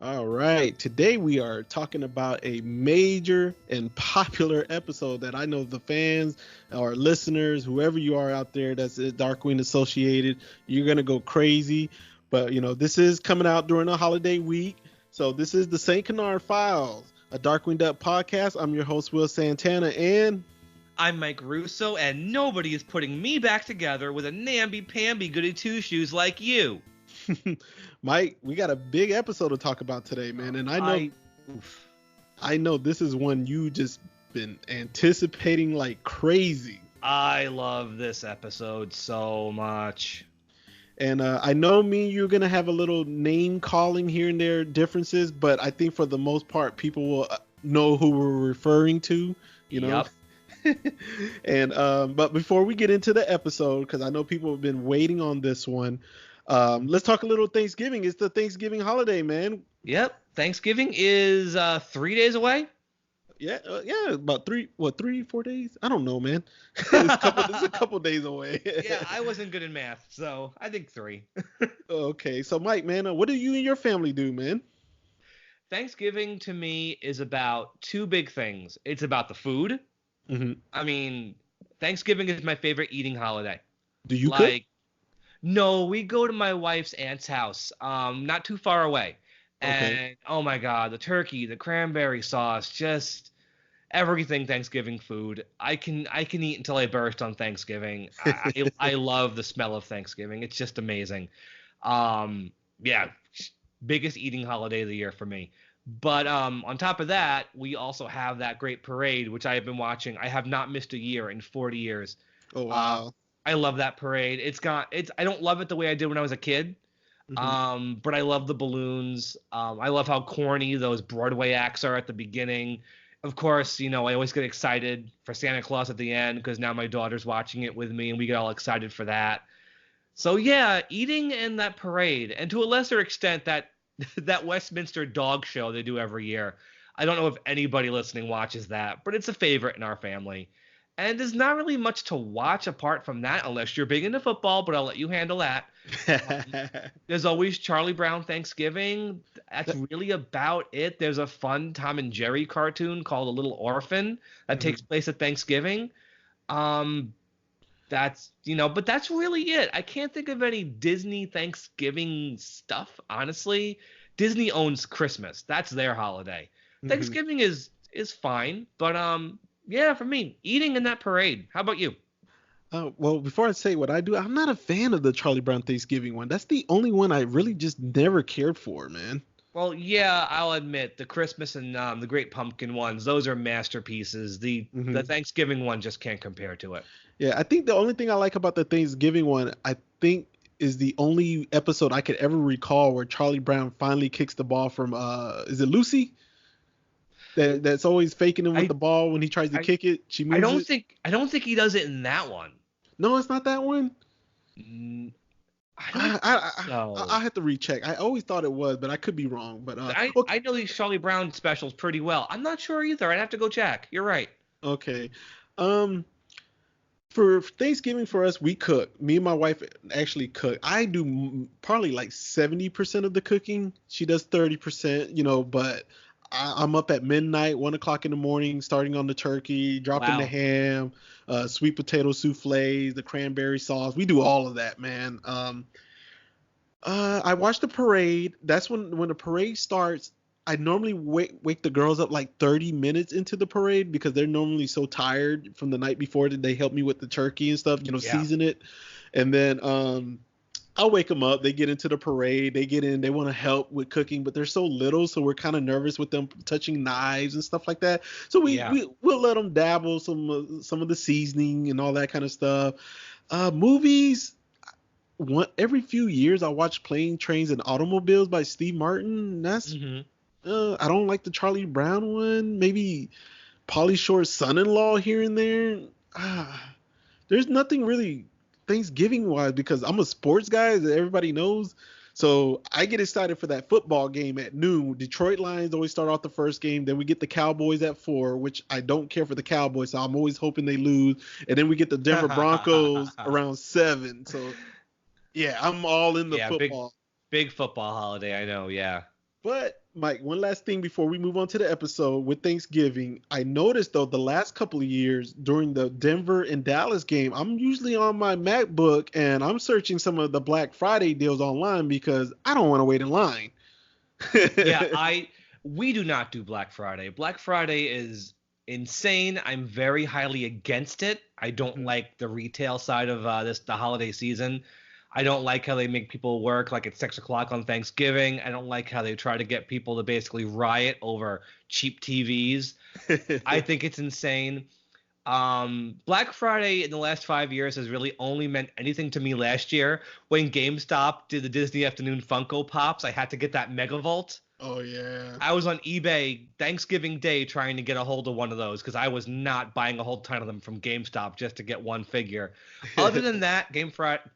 All right. Today we are talking about a major and popular episode that I know the fans or listeners, whoever you are out there that's Darkwing associated, you're going to go crazy. But, this is coming out during a holiday week. So this is the St. Canard Files, a Darkwing Duck podcast. I'm your host, Will Santana, and I'm Mike Russo, and nobody is putting me back together with a namby-pamby goody two-shoes like you. Mike, we got a big episode to talk about today, man. And I know this is one you just been anticipating like crazy. I love this episode so much. And I know me and you're going to have a little name calling here and there differences, but I think for the most part, people will know who we're referring to, Yep. And but before we get into the episode, because I know people have been waiting on this one, let's talk a little Thanksgiving. It's the Thanksgiving holiday, man. Yep. Thanksgiving is 3 days away. Yeah, about 4 days? I don't know, man. It's a couple days away. Yeah, I wasn't good in math, so I think 3. Okay, so Mike, man, what do you and your family do, man? Thanksgiving to me is about two big things. It's about the food. Mm-hmm. I mean, Thanksgiving is my favorite eating holiday. Do you cook? No, we go to my wife's aunt's house, not too far away. And Okay. oh my God, the turkey, the cranberry sauce, just everything Thanksgiving food. I can eat until I burst on Thanksgiving. I love the smell of Thanksgiving. It's just amazing. Yeah, biggest eating holiday of the year for me. But on top of that, we also have that great parade, which I have been watching. I have not missed a year in 40 years. Oh, wow. I love that parade. I don't love it the way I did when I was a kid. Mm-hmm. But I love the balloons. I love how corny those Broadway acts are at the beginning. Of course, I always get excited for Santa Claus at the end because now my daughter's watching it with me and we get all excited for that. So yeah, eating and that parade, and to a lesser extent that Westminster dog show they do every year. I don't know if anybody listening watches that, but it's a favorite in our family. And there's not really much to watch apart from that unless you're big into football, but I'll let you handle that. There's always Charlie Brown Thanksgiving. That's really about it. There's a fun Tom and Jerry cartoon called A Little Orphan that takes place at Thanksgiving. But that's really it. I can't think of any Disney Thanksgiving stuff, honestly. Disney owns Christmas. That's their holiday. Thanksgiving is fine, but yeah, for me, eating in that parade. How about you? Well, before I say what I do, I'm not a fan of the Charlie Brown Thanksgiving one. That's the only one I really just never cared for, man. Well, yeah, I'll admit the Christmas and the Great Pumpkin ones; those are masterpieces. The Thanksgiving one just can't compare to it. Yeah, I think the only thing I like about the Thanksgiving one, I think, is the only episode I could ever recall where Charlie Brown finally kicks the ball from is it Lucy? That's always faking him with the ball when he tries to kick it. She moves I don't think he does it in that one. No, it's not that one. I have to recheck. I always thought it was, but I could be wrong. But I know these Charlie Brown specials pretty well. I'm not sure either. I'd have to go check. You're right. Okay. For Thanksgiving for us, we cook. Me and my wife actually cook. I do probably like 70% of the cooking. She does 30%, but I'm up at midnight, 1 o'clock in the morning, starting on the turkey, dropping the ham, sweet potato souffles, the cranberry sauce. We do all of that, man. I watch the parade. That's when the parade starts. I normally wake the girls up like 30 minutes into the parade because they're normally so tired from the night before that they help me with the turkey and stuff, season it. And then I'll wake them up. They get into the parade. They get in. They want to help with cooking, but they're so little, so we're kind of nervous with them touching knives and stuff like that. So we'll let them dabble some of the seasoning and all that kind of stuff. Movies. Every few years, I watch Plane, Trains, and Automobiles by Steve Martin. That's I don't like the Charlie Brown one. Maybe Pauly Shore's Son-in-Law here and there. There's nothing really Thanksgiving wise because I'm a sports guy, as everybody knows. So I get excited for that football game at noon. Detroit Lions always start off the first game. Then we get the Cowboys at 4, which I don't care for the Cowboys, so I'm always hoping they lose. And then we get the Denver Broncos around 7. So yeah, I'm all in the football. Big football holiday, I know. Yeah. But Mike, one last thing before we move on to the episode with Thanksgiving. I noticed though the last couple of years during the Denver and Dallas game, I'm usually on my MacBook and I'm searching some of the Black Friday deals online because I don't want to wait in line. Yeah, we do not do Black Friday. Black Friday is insane. I'm very highly against it. I don't like the retail side of the holiday season. I don't like how they make people work like at 6 o'clock on Thanksgiving. I don't like how they try to get people to basically riot over cheap TVs. I think it's insane. Black Friday in the last 5 years has really only meant anything to me last year when GameStop did the Disney Afternoon Funko Pops. I had to get that Megavolt. Oh yeah. I was on eBay Thanksgiving Day trying to get a hold of one of those because I was not buying a whole ton of them from GameStop just to get one figure. Other than that,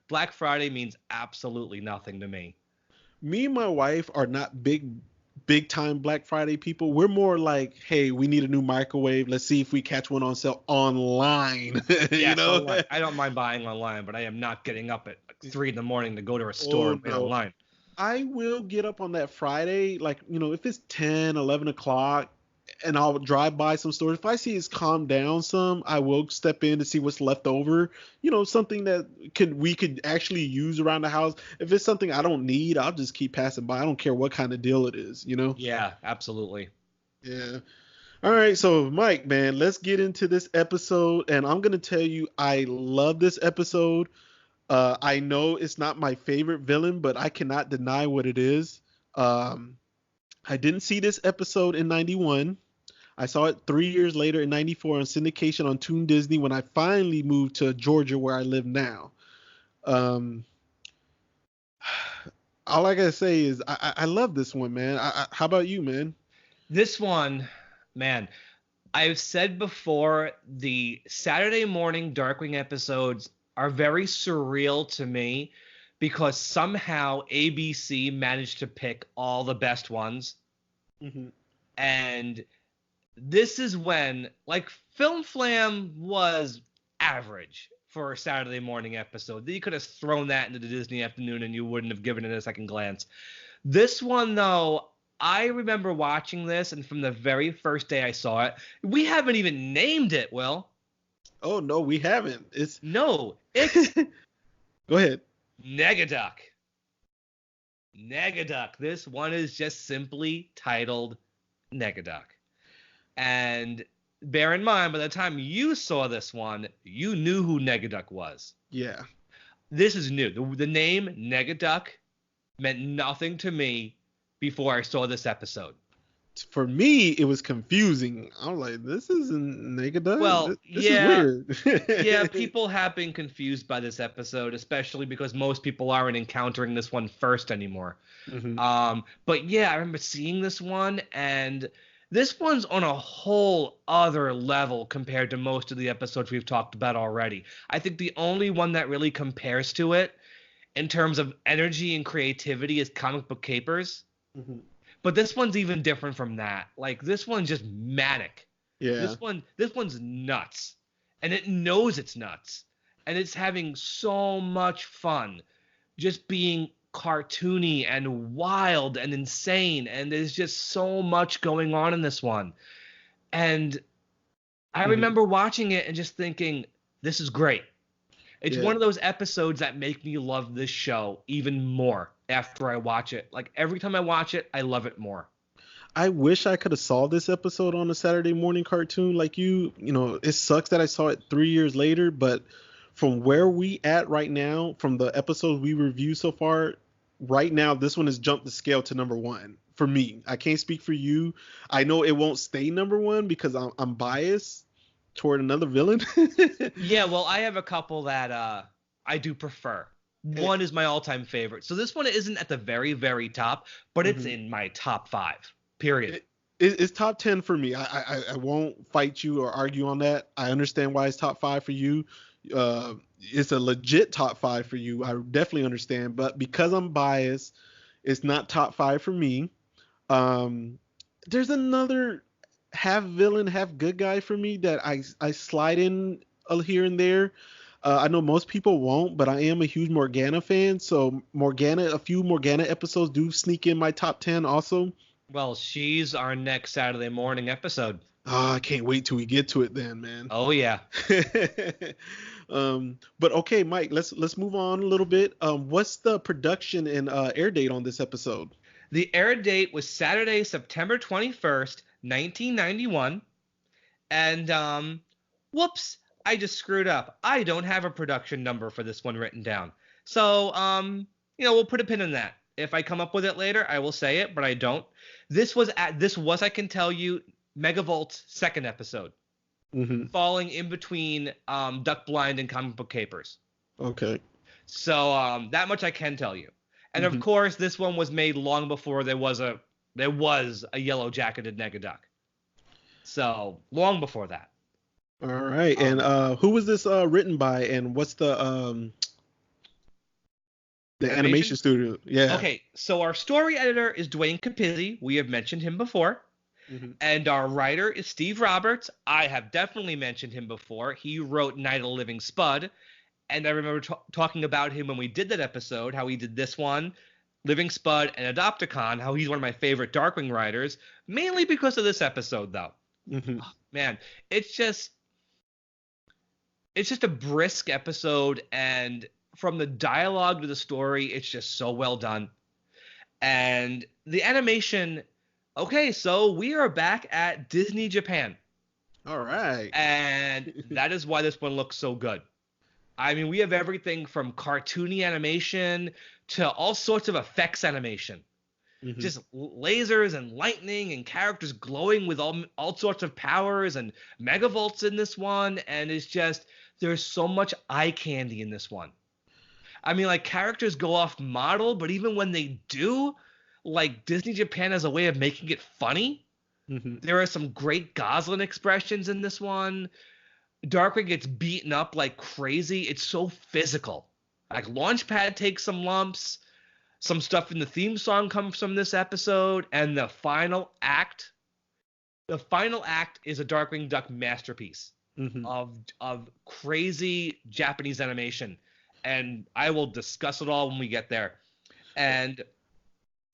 Black Friday means absolutely nothing to me. Me and my wife are not big time Black Friday people. We're more like, hey, we need a new microwave. Let's see if we catch one on sale online. You know? Online. I don't mind buying online, but I am not getting up at 3 a.m. to go to a store and wait online. I will get up on that Friday, like, if it's 10, 11 o'clock, and I'll drive by some stores. If I see it's calmed down some, I will step in to see what's left over. Something that we could actually use around the house. If it's something I don't need, I'll just keep passing by. I don't care what kind of deal it is, Yeah, absolutely. Yeah. All right, so Mike, man, let's get into this episode, and I'm going to tell you I love this episode. I know it's not my favorite villain, but I cannot deny what it is. I didn't see this episode in 91. I saw it 3 years later in 94 on syndication on Toon Disney when I finally moved to Georgia where I live now. All I gotta say is I love this one, man. How about you, man? This one, man, I've said before, the Saturday morning Darkwing episodes are very surreal to me because somehow ABC managed to pick all the best ones. Mm-hmm. And this is when, like, Film Flam was average for a Saturday morning episode. You could have thrown that into the Disney Afternoon and you wouldn't have given it a second glance. This one, though, I remember watching this, and from the very first day I saw it, we haven't even named it, Will. Oh, no, we haven't. It's Go ahead. Negaduck. This one is just simply titled Negaduck. And bear in mind, by the time you saw this one, you knew who Negaduck was. Yeah. This is new. The name Negaduck meant nothing to me before I saw this episode. For me, it was confusing. I was like, this isn't Negaduck. Well, this is weird. Yeah, people have been confused by this episode, especially because most people aren't encountering this one first anymore. Mm-hmm. But yeah, I remember seeing this one, and this one's on a whole other level compared to most of the episodes we've talked about already. I think the only one that really compares to it in terms of energy and creativity is Comic Book Capers. Mm-hmm. But this one's even different from that. Like, this one's just manic. Yeah. This one's nuts. And it knows it's nuts. And it's having so much fun just being cartoony and wild and insane. And there's just so much going on in this one. And I remember watching it and just thinking, this is great. It's one of those episodes that make me love this show even more after I watch it. Like, every time I watch it, I love it more. I wish I could have saw this episode on a Saturday morning cartoon like you. It sucks that I saw it 3 years later, but from where we at right now, from the episodes we reviewed so far, right now, this one has jumped the scale to number one for me. I can't speak for you. I know it won't stay number one because I'm biased toward another villain. Yeah, well, I have a couple that I do prefer. One is my all-time favorite. So this one isn't at the very, very top, but it's in my top 5, period. It's top 10 for me. I won't fight you or argue on that. I understand why it's top 5 for you. It's a legit top 5 for you. I definitely understand. But because I'm biased, it's not top 5 for me. There's another half villain, half good guy for me that I slide in here and there. I know most people won't, but I am a huge Morgana fan. So a few Morgana episodes do sneak in my top 10 also. Well, she's our next Saturday morning episode. Ah, I can't wait till we get to it then, man. Oh yeah. But okay, Mike, let's move on a little bit. What's the production and air date on this episode? The air date was Saturday, September 21st, 1991. And whoops, I just screwed up. I don't have a production number for this one written down. So, we'll put a pin in that. If I come up with it later, I will say it, but I don't. This was, I can tell you, Megavolt second episode, falling in between Duck Blind and Comic Book Capers. Okay. So that much I can tell you. And of course, this one was made long before there was a yellow jacketed Negaduck. So long before that. All right. And who was this written by, and what's the animation studio? Yeah. Okay, so our story editor is Dwayne Capizzi. We have mentioned him before. And our writer is Steve Roberts. I have definitely mentioned him before. He wrote Night of the Living Spud. And I remember talking about him when we did that episode, how he did this one, Living Spud and Adopticon, how he's one of my favorite Darkwing writers, mainly because of this episode, though. Oh, man, it's just a brisk episode, and from the dialogue to the story, it's just so well done. And the animation, okay, so we are back at Disney Japan. All right. And that is why this one looks so good. I mean, we have everything from cartoony animation to all sorts of effects animation. Just lasers and lightning and characters glowing with all sorts of powers and megavolts in this one. And it's just, there's so much eye candy in this one. I mean, like, characters go off model, but even when they do, like, Disney Japan has a way of making it funny. There are some great Goslin expressions in this one. Darkwing gets beaten up like crazy. It's so physical. Like, Launchpad takes some lumps. Some stuff in the theme song comes from this episode. And the final act is a Darkwing Duck masterpiece of crazy Japanese animation. And I will discuss it all when we get there. And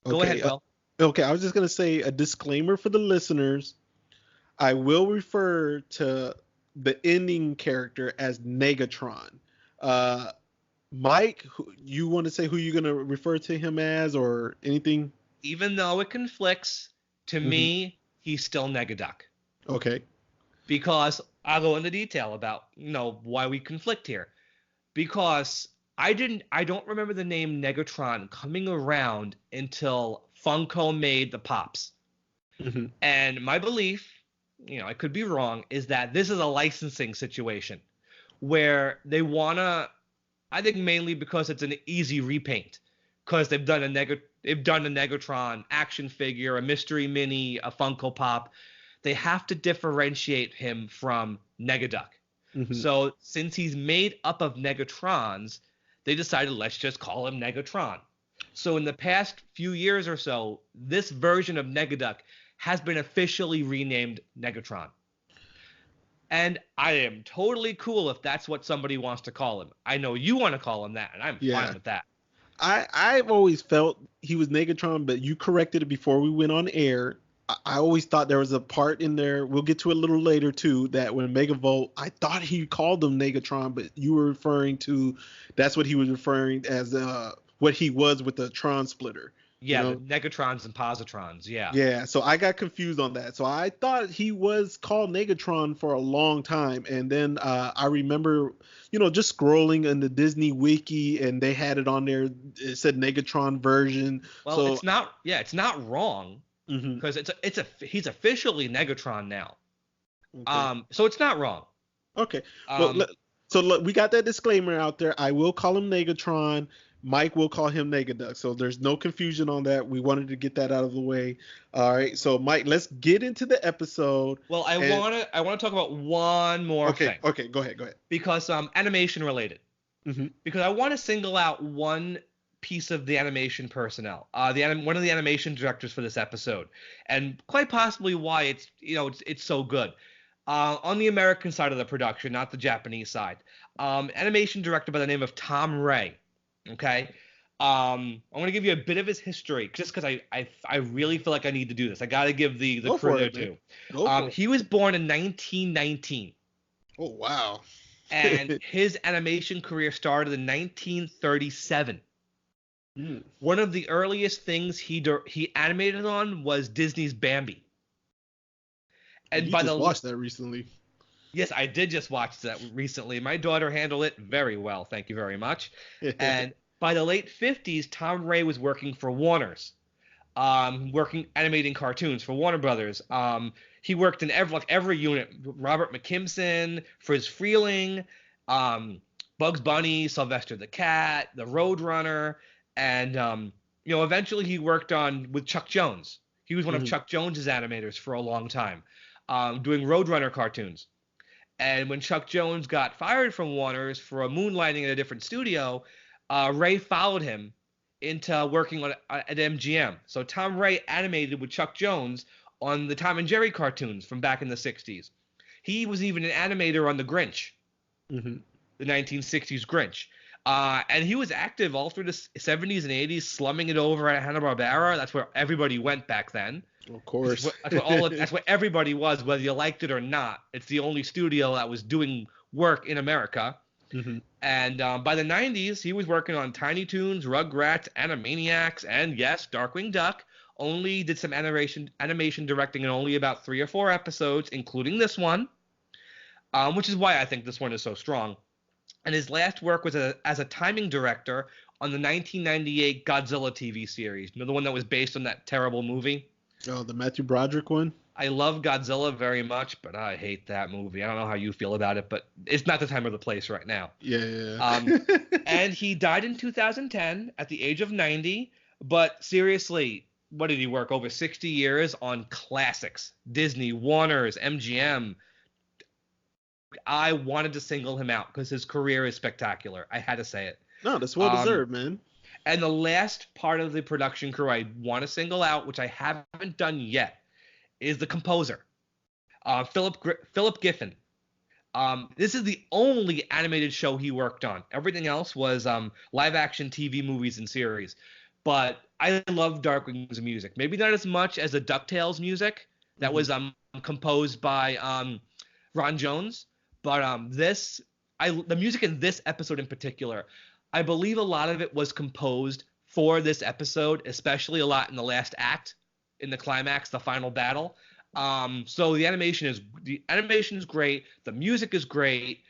go ahead, Will. Okay, I was just going to say a disclaimer for the listeners. I will refer to the ending character as Negatron. Mike, you want to say who you're going to refer to him as or anything? Even though it conflicts, to me, he's still Negaduck. Okay. Because I'll go into detail about, why we conflict here. Because I don't remember the name Negatron coming around until Funko made the Pops. And my belief, I could be wrong, is that this is a licensing situation where they want to, I think mainly because it's an easy repaint, because they've done a Negatron action figure, a mystery mini, a Funko Pop. They have to differentiate him from Negaduck. So since he's made up of Negatrons, they decided, let's just call him Negatron. So in the past few years or so, this version of Negaduck has been officially renamed Negatron. And I am totally cool if that's what somebody wants to call him. I know you want to call him that, and I'm fine with that. I've always felt he was Negatron, but you corrected it before we went on air. I always thought there was a part in there, we'll get to it a little later too, that when Megavolt, I thought he called him Negatron, but you were referring to, that's what he was referring as what he was with the tronsplitter. Yeah, the Negatrons and Positrons, yeah. Yeah, so I got confused on that. So I thought he was called Negatron for a long time. And then I remember, just scrolling in the Disney Wiki, and they had it on there. It said Negatron version. Well, so, it's not wrong, because he's officially Negatron now. Okay. So it's not wrong. Okay. Well, we got that disclaimer out there. I will call him Negatron. Mike will call him Negaduck, so there's no confusion on that. We wanted to get that out of the way. All right, so Mike, let's get into the episode. Well, I want to talk about one more thing. Okay, go ahead. Because animation related. Because I want to single out one piece of the animation personnel, one of the animation directors for this episode, and quite possibly why it's so good. On the American side of the production, not the Japanese side. Animation director by the name of Tom Ray. Okay. I'm going to give you a bit of his history just because I really feel like I need to do this. I got to give the Go crew for there it, man. too. Go for it. He was born in 1919. Oh, wow. And his animation career started in 1937. Hmm. One of the earliest things he animated on was Disney's Bambi. And You by just the watched that recently. Yes, I did just watch that recently. My daughter handled it very well. Thank you very much. And by the late 50s, Tom Ray was working for Warner's, animating cartoons for Warner Brothers. He worked in every unit. Robert McKimson, Friz Freleng, Bugs Bunny, Sylvester the Cat, the Roadrunner, and eventually he worked with Chuck Jones. He was one of Chuck Jones's animators for a long time, doing Roadrunner cartoons. And when Chuck Jones got fired from Warner's for moonlighting in a different studio, Ray followed him into working at MGM. So Tom Ray animated with Chuck Jones on the Tom and Jerry cartoons from back in the 60s. He was even an animator on The Grinch, the 1960s Grinch. And he was active all through the 70s and 80s, slumming it over at Hanna-Barbera. That's where everybody went back then. Of course. That's what everybody was, whether you liked it or not. It's the only studio that was doing work in America. And by the 90s, he was working on Tiny Toons, Rugrats, Animaniacs, and yes, Darkwing Duck. Only did some animation directing in only about 3 or 4 episodes, including this one, which is why I think this one is so strong. And his last work was as a timing director on the 1998 Godzilla TV series. You know, the one that was based on that terrible movie? Oh, the Matthew Broderick one? I love Godzilla very much, but I hate that movie. I don't know how you feel about it, but it's not the time or the place right now. Yeah. And he died in 2010 at the age of 90. But seriously, what did he work? Over 60 years on classics. Disney, Warner's, MGM. I wanted to single him out because his career is spectacular. I had to say it. No, that's well deserved, man. And the last part of the production crew I want to single out, which I haven't done yet, is the composer, Philip Giffen. This is the only animated show he worked on. Everything else was live-action TV movies and series. But I love Darkwing's music. Maybe not as much as the DuckTales music that was composed by Ron Jones. But the music in this episode in particular, I believe a lot of it was composed for this episode, especially a lot in the last act, in the climax, the final battle. So the animation is great. The music is great.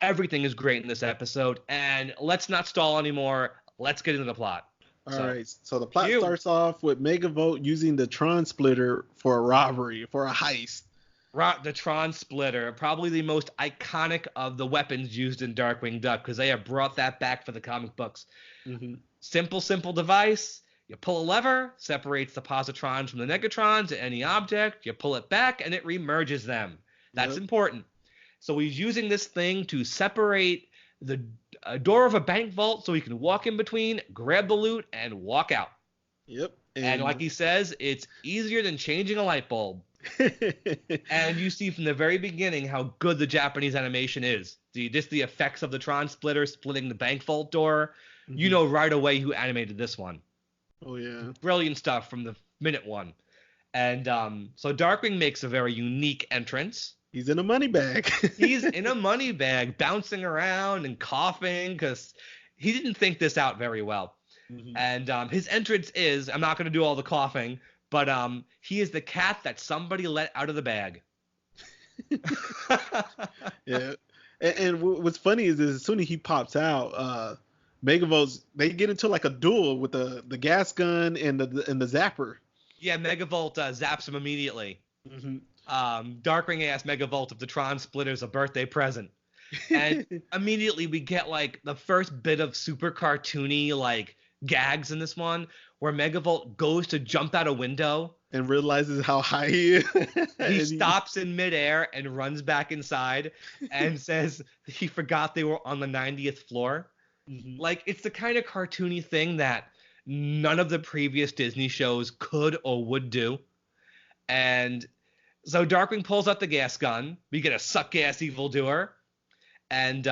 Everything is great in this episode. And let's not stall anymore. Let's get into the plot. All right. So the plot starts off with Megavolt using the tronsplitter for a robbery, for a heist. The tronsplitter, probably the most iconic of the weapons used in Darkwing Duck, because they have brought that back for the comic books. Simple device. You pull a lever, separates the positrons from the negatrons to any object. You pull it back, and it remerges them. That's important. So he's using this thing to separate the door of a bank vault so he can walk in between, grab the loot, and walk out. Yep. And like he says, it's easier than changing a light bulb. And you see from the very beginning how good the Japanese animation is. The effects of the tronsplitter splitting the bank vault door. You know right away who animated this one. Oh, yeah. Brilliant stuff from the minute one. And so Darkwing makes a very unique entrance. He's in a money bag. He's in a money bag, bouncing around and coughing because he didn't think this out very well. And his entrance is, I'm not going to do all the coughing, but he is the cat that somebody let out of the bag. Yeah. And what's funny is as soon as he pops out, Megavolts, they get into like a duel with the gas gun and the zapper. Yeah, Megavolt zaps him immediately. Darkwing asks Megavolt if the tronsplitter's a birthday present. And immediately we get like the first bit of super cartoony like gags in this one where Megavolt goes to jump out a window and realizes how high he is. He stops in midair and runs back inside and says he forgot they were on the 90th floor. Like, it's the kind of cartoony thing that none of the previous Disney shows could or would do. And so Darkwing pulls out the gas gun. We get a suck gas evildoer. And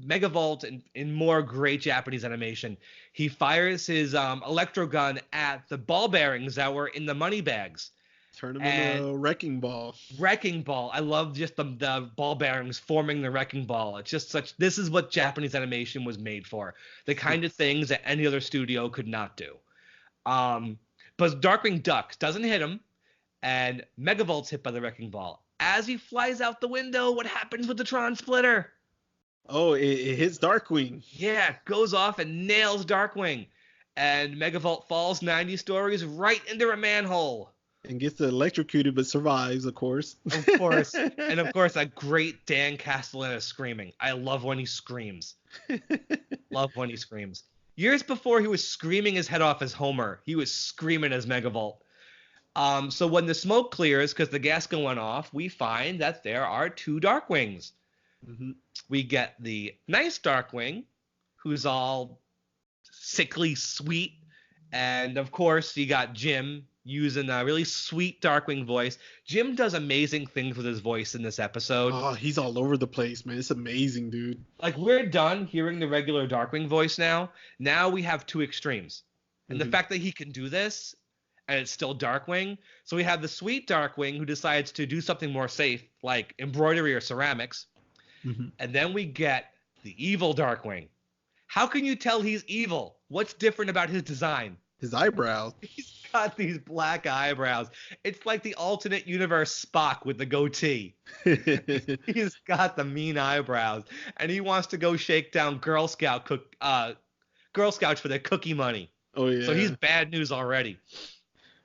Megavolt, in more great Japanese animation, he fires his electro gun at the ball bearings that were in the money bags. Turn them into a wrecking ball. Wrecking ball. I love just the ball bearings forming the wrecking ball. It's just this is what Japanese animation was made for. The kind of things that any other studio could not do. But Darkwing ducks, doesn't hit him, and Megavolt's hit by the wrecking ball. As he flies out the window, what happens with the tronsplitter? Oh, it hits Darkwing. Yeah, goes off and nails Darkwing. And Megavolt falls 90 stories right into a manhole. And gets electrocuted, but survives, of course. Of course. And of course, a great Dan Castellaneta screaming. I love when he screams. Love when he screams. Years before he was screaming his head off as Homer, he was screaming as Megavolt. So when the smoke clears, because the gas gun went off, we find that there are 2 Darkwings. Mm-hmm. We get the nice Darkwing, who's all sickly sweet. And of course, you got Jim using a really sweet Darkwing voice. Jim does amazing things with his voice in this episode. Oh, he's all over the place, man. It's amazing, dude. Like, we're done hearing the regular Darkwing voice now. Now we have 2 extremes. And the fact that he can do this, and it's still Darkwing. So we have the sweet Darkwing who decides to do something more safe, like embroidery or ceramics. Mm-hmm. And then we get the evil Darkwing. How can you tell he's evil? What's different about his design? His eyebrows. He's got these black eyebrows. It's like the alternate universe Spock with the goatee. He's got the mean eyebrows, and he wants to go shake down Girl Scouts for their cookie money. Oh yeah. So he's bad news already.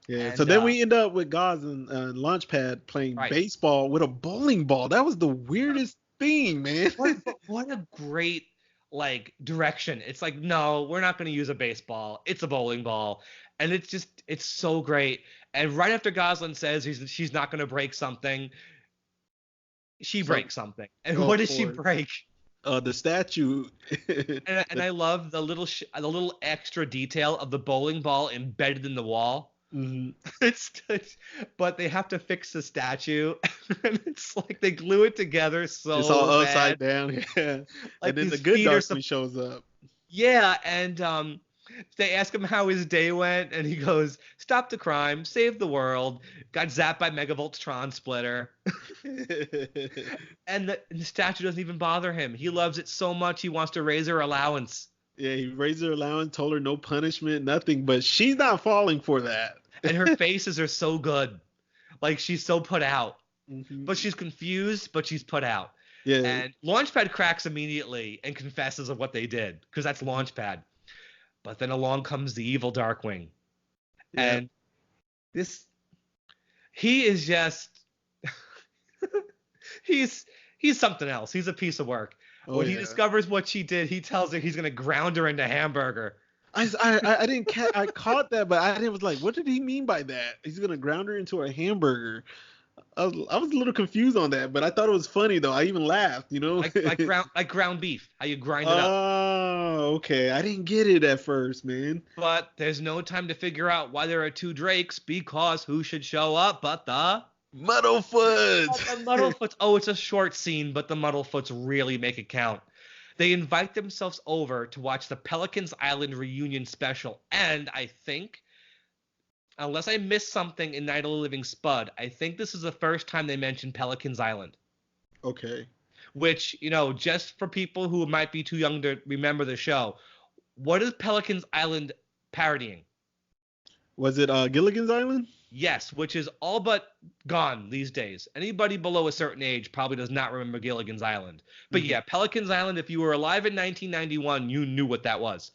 Yeah. And, so then we end up with Gaz and Launchpad playing baseball with a bowling ball. That was the weirdest thing, man. What a great direction. It's like, no, we're not going to use a baseball. It's a bowling ball. And it's so great. And right after Goslin says she's not going to break something, she breaks something. And what does she break? The statue. and I love the little extra detail of the bowling ball embedded in the wall. Mm-hmm. But they have to fix the statue, and it's like they glue it together so it's all bad. Upside down. Yeah. And then the good Darkwing shows up. Yeah, and they ask him how his day went, and he goes, "Stop the crime, save the world, got zapped by Megavolt's tronsplitter." And the statue doesn't even bother him. He loves it so much he wants to raise her allowance. Yeah, he raised her allowance, told her no punishment, nothing, but she's not falling for that. And her faces are so good. Like, she's so put out. Mm-hmm. But she's confused, but she's put out. Yeah. And Launchpad cracks immediately and confesses of what they did, because that's Launchpad. But then along comes the evil Darkwing. Yeah. And he is just he's something else. He's a piece of work. When he discovers what she did, he tells her he's gonna ground her into hamburger. I caught that, but I was like, what did he mean by that? He's gonna ground her into a hamburger. I was a little confused on that, but I thought it was funny though. I even laughed, like ground beef, how you grind it up. Oh, okay. I didn't get it at first, man. But there's no time to figure out why there are 2 Drakes, because who should show up but the Muddlefoots. The Muddlefoots. Oh, it's a short scene, but the Muddlefoots really make it count. They invite themselves over to watch the Pelicans Island reunion special, and I think, unless I missed something in Night of the Living Spud, I think this is the first time they mentioned Pelicans Island. Okay. Which, just for people who might be too young to remember the show, what is Pelicans Island parodying? Was it Gilligan's Island? Yes, which is all but gone these days. Anybody below a certain age probably does not remember Gilligan's Island. But yeah, Pelican's Island, if you were alive in 1991, you knew what that was.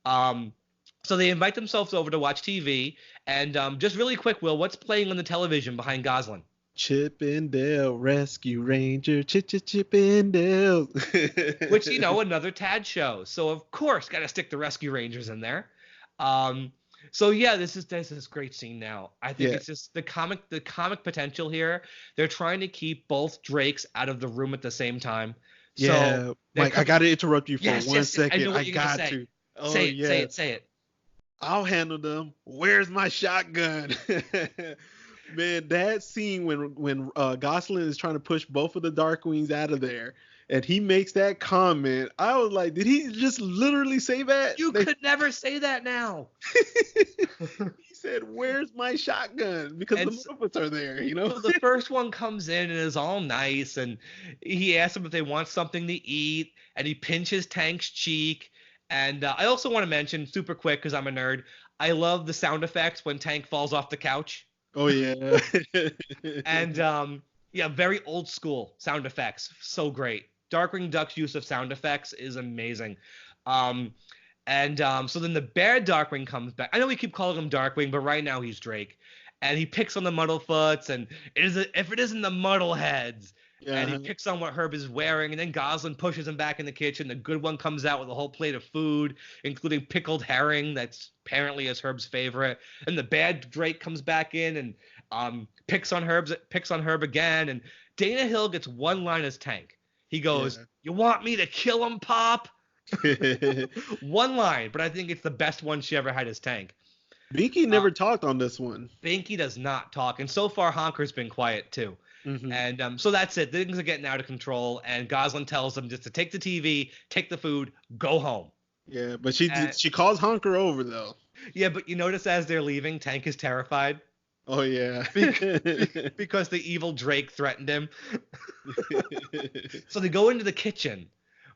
So they invite themselves over to watch TV. And just really quick, Will, what's playing on the television behind Goslin? Chip and Dale, Rescue Ranger, Chip and Dale. Which, another Tad show. So, of course, got to stick the Rescue Rangers in there. So yeah, this is great scene now. I think it's just the comic potential here. They're trying to keep both Drakes out of the room at the same time. Yeah, so Mike, I got to interrupt you for 1 second. I got to. Oh, say it. I'll handle them. Where's my shotgun? Man, that scene when Gosling is trying to push both of the Darkwings out of there, and he makes that comment, I was like, did he just literally say that? You could never say that now. He said, "Where's my shotgun?" Because the Muppets are there, you know. So the first one comes in and is all nice, and he asks them if they want something to eat, and he pinches Tank's cheek. And I also want to mention, super quick, because I'm a nerd, I love the sound effects when Tank falls off the couch. Oh yeah. And yeah, very old school sound effects, so great. Darkwing Duck's use of sound effects is amazing. So then the bad Darkwing comes back. I know we keep calling him Darkwing, but right now he's Drake. And he picks on the Muddlefoots, and if it isn't the Muddleheads. Yeah. And he picks on what Herb is wearing, and then Goslin pushes him back in the kitchen. The good one comes out with a whole plate of food, including pickled herring that's apparently is Herb's favorite. And the bad Drake comes back in and picks on Herb again. And Dana Hill gets one line as Tank. He goes, "You want me to kill him, Pop?" One line, but I think it's the best one she ever had as Tank. Binky never talked on this one. Binky does not talk, and so far Honker's been quiet too. Mm-hmm. And so that's it. Things are getting out of control, and Goslin tells them just to take the TV, take the food, go home. Yeah, but she calls Honker over though. Yeah, but you notice as they're leaving, Tank is terrified. Oh yeah. Because the evil Drake threatened him. So they go into the kitchen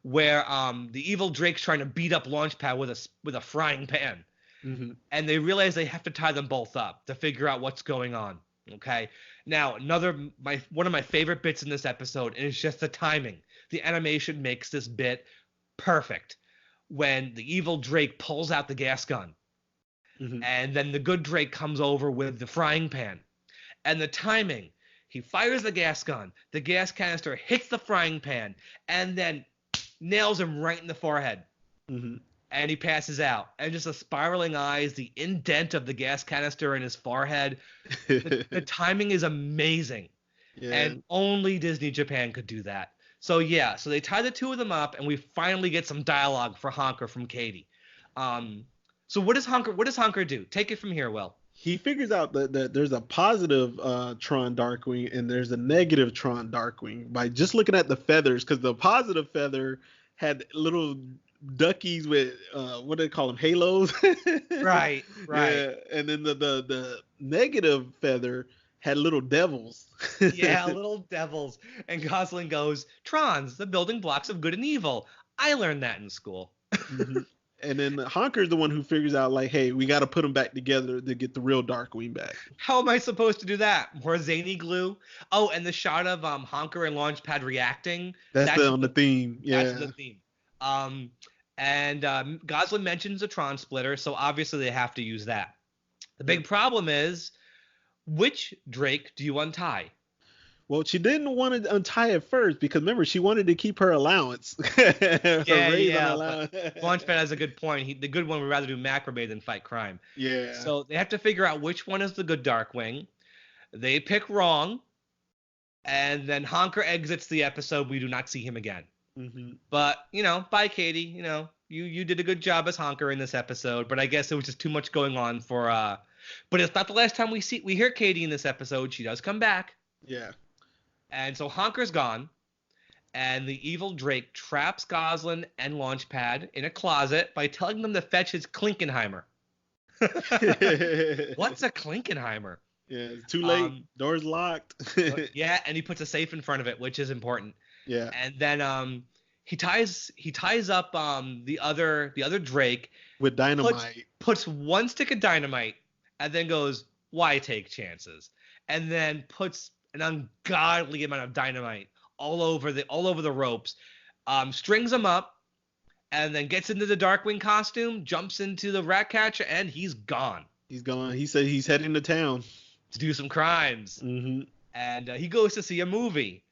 where the evil Drake's trying to beat up Launchpad with a frying pan. Mm-hmm. And they realize they have to tie them both up to figure out what's going on. Okay. Now, one of my favorite bits in this episode is just the timing. The animation makes this bit perfect. When the evil Drake pulls out the gas gun, mm-hmm. and then the good Drake comes over with the frying pan, and the timing, he fires the gas gun, the gas canister hits the frying pan, and then nails him right in the forehead. Mm-hmm. And he passes out. And just the spiraling eyes, the indent of the gas canister in his forehead. The timing is amazing. Yeah. And only Disney Japan could do that. So yeah, so they tie the two of them up, and we finally get some dialogue for Honker from Katie. So what does Honker do? Take it from here, Will. He figures out that there's a positive Tron Darkwing and there's a negative Tron Darkwing by just looking at the feathers, because the positive feather had little duckies with what do they call them, halos. right Yeah. And then the negative feather had little devils. Yeah, little devils. And Goslin goes, "Trons, the building blocks of good and evil. I learned that in school." Mm-hmm. And then Honker's the one who figures out, like, hey, we got to put them back together to get the real Darkwing back. How am I supposed to do that? More zany glue? Oh, and the shot of Honker and Launchpad reacting. That's on the theme. Yeah. That's the theme. And Goslin mentions a tronsplitter, so obviously they have to use that. The big problem is, which Drake do you untie? Well, she didn't want to untie it first because, remember, she wanted to keep her allowance. Allowance. Launchpad has a good point. The good one would rather do macrame than fight crime. Yeah. So they have to figure out which one is the good Darkwing. They pick wrong, and then Honker exits the episode. We do not see him again. Mm-hmm. But, bye, Katie. You did a good job as Honker in this episode, but I guess there was just too much going on for... But it's not the last time we hear Katie in this episode. She does come back. Yeah. And so Honker's gone, and the evil Drake traps Goslin and Launchpad in a closet by telling them to fetch his Klinkenheimer. What's a Klinkenheimer? Yeah, it's too late. Door's locked. Yeah, and he puts a safe in front of it, which is important. Yeah. And then he ties up the other Drake with dynamite. Puts one stick of dynamite, and then goes, "Why take chances?" And then puts an ungodly amount of dynamite all over the ropes, strings them up, and then gets into the Darkwing costume, jumps into the Ratcatcher, and he's gone. He's gone. He said he's heading to town to do some crimes. Mm-hmm. And he goes to see a movie.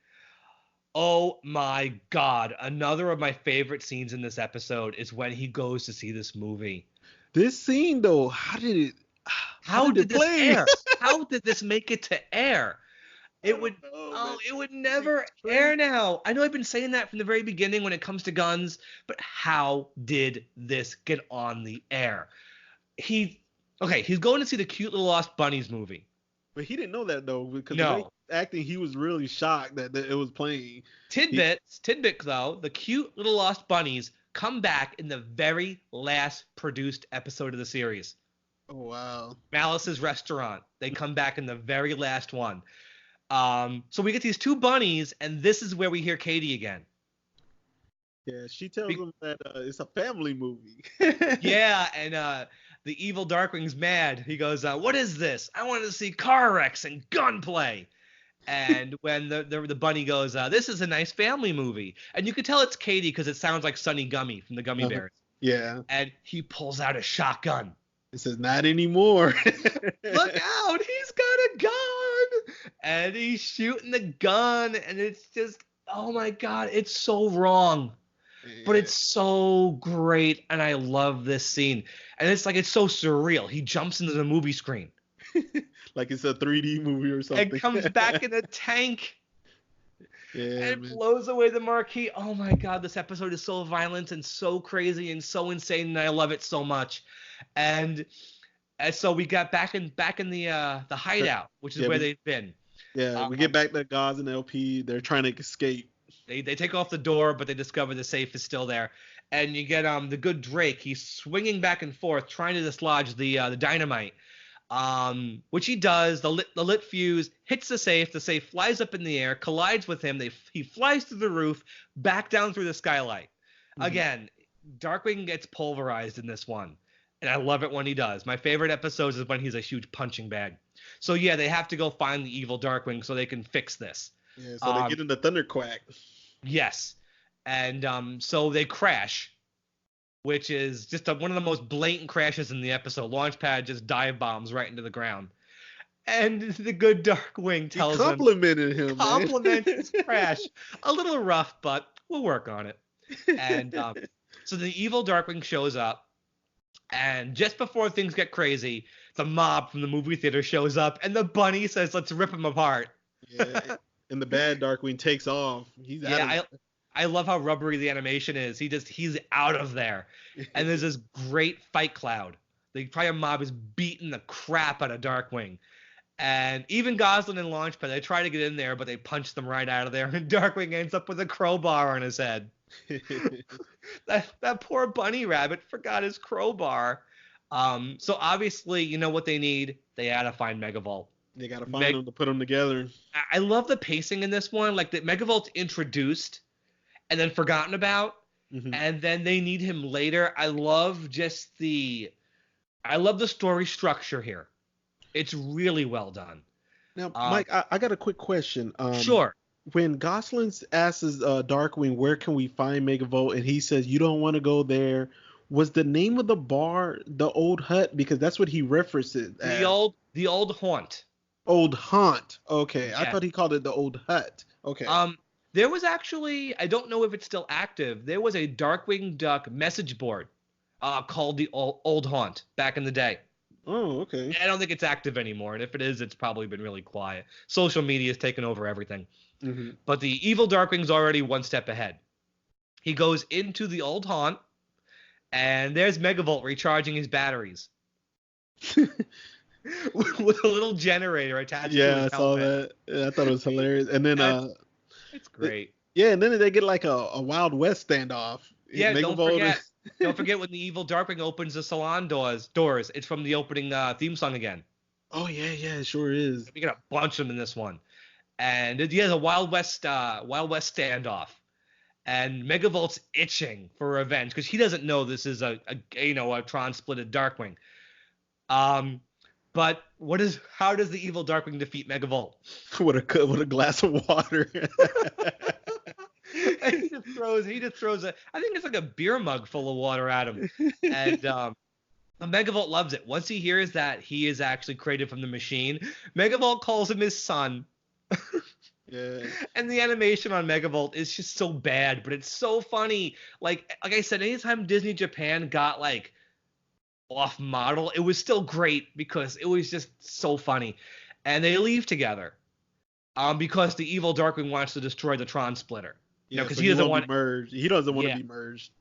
Oh my God. Another of my favorite scenes in this episode is when he goes to see this movie. This scene, though, how did this air? How did this make it to air? It would never air now. I know I've been saying that from the very beginning when it comes to guns, but how did this get on the air? He's going to see the Cute Little Lost Bunnies movie. But he didn't know that though, because the way he No. was acting, he was really shocked that it was playing. Tidbit though, the cute little lost bunnies come back in the very last produced episode of the series. Oh wow. Malice's Restaurant. They come back in the very last one. So we get these two bunnies, and this is where we hear Katie again. Yeah, she tells him that it's a family movie. Yeah, and the evil Darkwing's mad. He goes, "What is this? I want to see car wrecks and gunplay." And when the bunny goes, "This is a nice family movie," and you can tell it's Katie because it sounds like Sonny Gummy from the Gummy Bears. Yeah. And he pulls out a shotgun. It says, "Not anymore." Look out! He's got a gun, and he's shooting the gun, and it's just, oh my god, it's so wrong. But it's so great, and I love this scene. And it's like, it's so surreal. He jumps into the movie screen. Like it's a 3D movie or something. And comes back in a tank. Yeah, and it blows away the marquee. Oh my god, this episode is so violent and so crazy and so insane, and I love it so much. And so we got back in the hideout, which is where they've been. Yeah, we get back to Gauze and LP. They're trying to escape. They take off the door, but they discover the safe is still there. And you get the good Drake. He's swinging back and forth, trying to dislodge the dynamite, which he does. The lit fuse hits the safe. The safe flies up in the air, collides with him. He flies through the roof, back down through the skylight. Mm-hmm. Again, Darkwing gets pulverized in this one, and I love it when he does. My favorite episodes is when he's a huge punching bag. So yeah, they have to go find the evil Darkwing so they can fix this. Yeah, so they get in the thunderquack. Yes. And so they crash, which is just one of the most blatant crashes in the episode. Launchpad just dive bombs right into the ground. And the good Darkwing tells him. Complimented him. Compliment his crash. A little rough, but we'll work on it. And so the evil Darkwing shows up. And just before things get crazy, the mob from the movie theater shows up. And the bunny says, "Let's rip him apart." Yeah. And the bad Darkwing takes off. He's I love how rubbery the animation is. He's out of there. And there's this great fight cloud. The entire mob is beating the crap out of Darkwing. And even Goslin and Launchpad, they try to get in there, but they punch them right out of there. And Darkwing ends up with a crowbar on his head. that poor bunny rabbit forgot his crowbar. So obviously, you know what they need? They gotta find Megavolt. They gotta find them to put them together. I love the pacing in this one. Like, the Megavolt's introduced and then forgotten about, and then they need him later. I love the story structure here. It's really well done. Now, Mike, I got a quick question. Sure. When Gosling asks Darkwing, "Where can we find Megavolt?" and he says, "You don't want to go there," was the name of the bar the Old Hut? Because that's what he references as. The old haunt. Old Haunt. Okay. Yeah. I thought he called it the Old Hut. Okay. There was actually, I don't know if it's still active, there was a Darkwing Duck message board called the Old Haunt back in the day. Oh, okay. I don't think it's active anymore, and if it is, it's probably been really quiet. Social media has taken over everything. Mm-hmm. But the evil Darkwing's already one step ahead. He goes into the Old Haunt, and there's Megavolt recharging his batteries. With a little generator attached to his helmet. Yeah, I saw that. Yeah, I thought it was hilarious. And then it's great. And then they get like a Wild West standoff. Yeah, don't forget when the evil Darkwing opens the salon doors. It's from the opening theme song again. Oh yeah, it sure is. We got a bunch of them in this one. And he has a Wild West standoff. And Megavolt's itching for revenge because he doesn't know this is a Tron-splitted Darkwing. But how does the evil Darkwing defeat Megavolt? with a glass of water. And he just throws I think it's like a beer mug full of water at him. And Megavolt loves it. Once he hears that he is actually created from the machine, Megavolt calls him his son. Yeah. And the animation on Megavolt is just so bad, but it's so funny. Like I said, anytime Disney Japan got like off model, it was still great because it was just so funny. And they leave together because the evil Darkwing wants to destroy the Tronsplitter. Because he doesn't want to be merged. He doesn't want to be merged.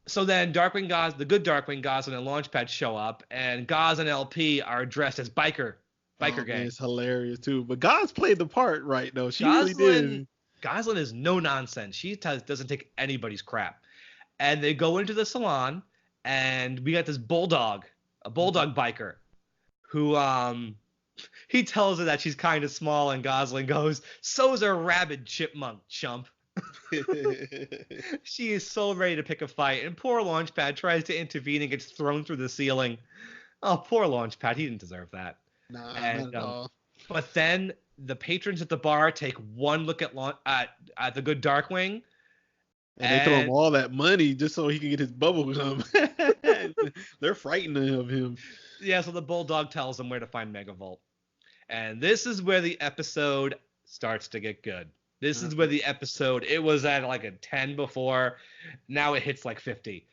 So then the good Darkwing, Goslin, and Launchpad show up, and Gauze and LP are dressed as biker biker Man, gang. it's hilarious too. But Goz played the part right though. She really Goslin, did. Goslin is no nonsense. She doesn't take anybody's crap. And they go into the salon, and we got this bulldog, a bulldog biker, who he tells her that she's kind of small, and Goslin goes, "So's a rabid chipmunk, chump." She is so ready to pick a fight, and poor Launchpad tries to intervene and gets thrown through the ceiling. Oh, poor Launchpad. He didn't deserve that. Nah, And not at all. but then the patrons at the bar take one look at the good Darkwing, And they throw him all that money just so he can get his bubble gum. They're frightened of him. Yeah, so the bulldog tells them where to find Megavolt. And this is where the episode starts to get good. This is where the episode, it was at like a 10 before, now it hits like 50.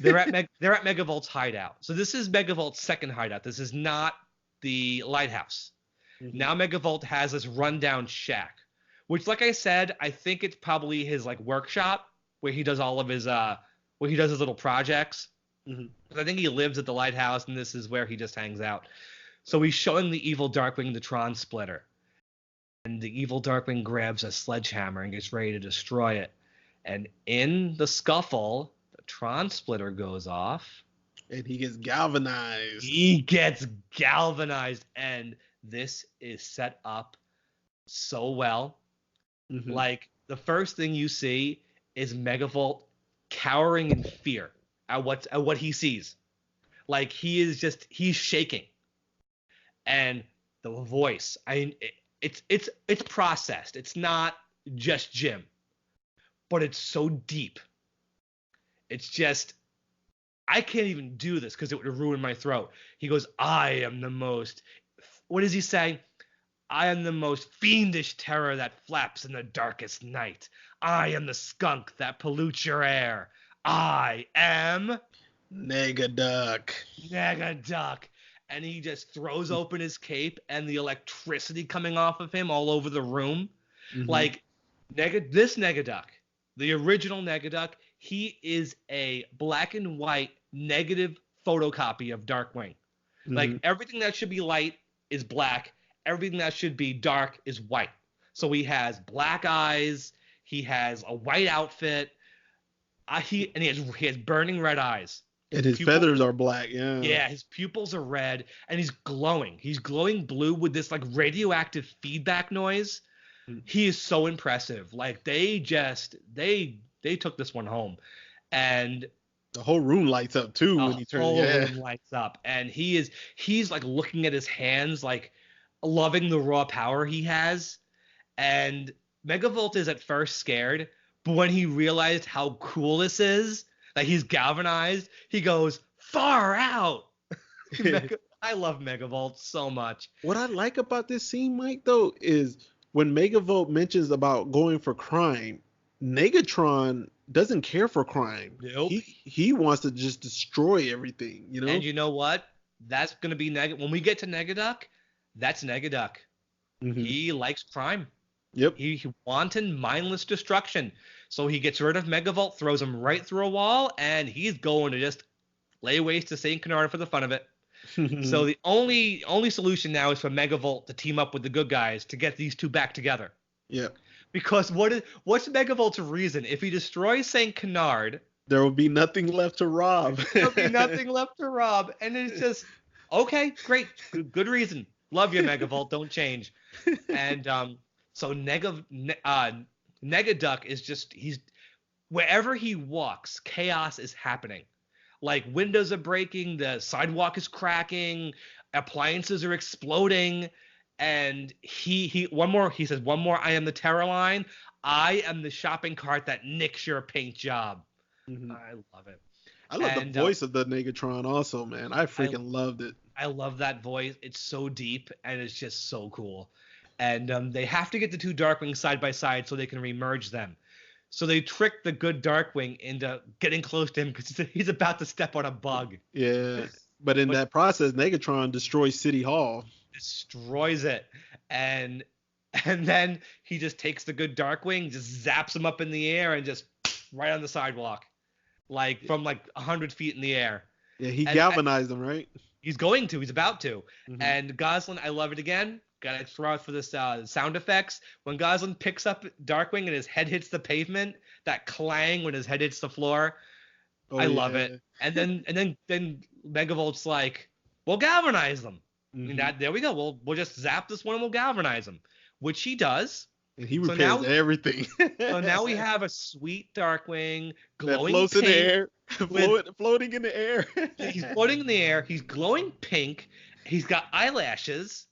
They're at Megavolt's hideout. So this is Megavolt's second hideout. This is not the lighthouse. Now Megavolt has this rundown shack, which, like I said, I think it's probably his like workshop where he does all of his little projects. I think he lives at the lighthouse, and this is where he just hangs out. So he's showing the evil Darkwing the tronsplitter, and the evil Darkwing grabs a sledgehammer and gets ready to destroy it. And in the scuffle, the tronsplitter goes off, and he gets galvanized. And this is set up so well. Like, the first thing you see is Megavolt cowering in fear at what he sees. Like, he's shaking. And the voice, it's processed. It's not just Jim, but it's so deep. It's just, I can't even do this because it would ruin my throat. He goes, "I am the most," what does he say? "I am the most fiendish terror that flaps in the darkest night. I am the skunk that pollutes your air. I am Negaduck. And he just throws open his cape, and the electricity coming off of him all over the room. Like, this Negaduck, the original Negaduck, he is a black and white negative photocopy of Darkwing. Like, everything that should be light is black. Everything that should be dark is white. So he has black eyes. He has a white outfit. He has burning red eyes. And his feathers are black, yeah. Yeah, his pupils are red, and he's glowing. He's glowing blue with this like radioactive feedback noise. He is so impressive. Like, they took this one home, and the whole room lights up too when he turns. The whole room lights up, and he's like looking at his hands, like loving the raw power he has. And Megavolt is at first scared, but when he realized how cool this is, like he's galvanized, he goes, "Far out." I love Megavolt so much. What I like about this scene, Mike, though, is when Megavolt mentions about going for crime, Negatron doesn't care for crime. Nope. He wants to just destroy everything, you know? And you know what? That's going to be when we get to Negaduck, that's Negaduck. He likes crime. Yep. He wanton, mindless destruction. So he gets rid of Megavolt, throws him right through a wall, and he's going to just lay waste to St. Canard for the fun of it. So the only solution now is for Megavolt to team up with the good guys to get these two back together. Yeah. Because what's Megavolt's reason? If he destroys St. Canard, there will be nothing left to rob. There'll be nothing left to rob. And it's just, okay, great. Good reason. Love you, Megavolt. Don't change. And so Negaduck is just, wherever he walks, chaos is happening. Like, windows are breaking, the sidewalk is cracking, appliances are exploding, and he says, "One more, I am the terror line. I am the shopping cart that nicks your paint job." I love it. I love the voice of the Negatron also, man. I freaking loved it. I love that voice. It's so deep, and it's just so cool. And they have to get the two Darkwings side by side so they can remerge them. So they trick the good Darkwing into getting close to him because he's about to step on a bug. Yeah, but in that process, Negatron destroys City Hall. Destroys it. And then he just takes the good Darkwing, just zaps him up in the air, and just right on the sidewalk. Like, from like 100 feet in the air. Yeah, he galvanized him, right? He's going to. He's about to. Mm-hmm. And Goslin, I love it again. Gotta throw out for this sound effects. When Goslin picks up Darkwing and his head hits the pavement, that clang when his head hits the floor, I love it. And then Megavolt's like, we'll galvanize them. Mm-hmm. And there we go. We'll just zap this one and we'll galvanize him, which he does. And he repairs everything. So now we have a sweet Darkwing glowing that floats pink in the air, floating in the air. He's floating in the air. He's glowing pink. He's got eyelashes,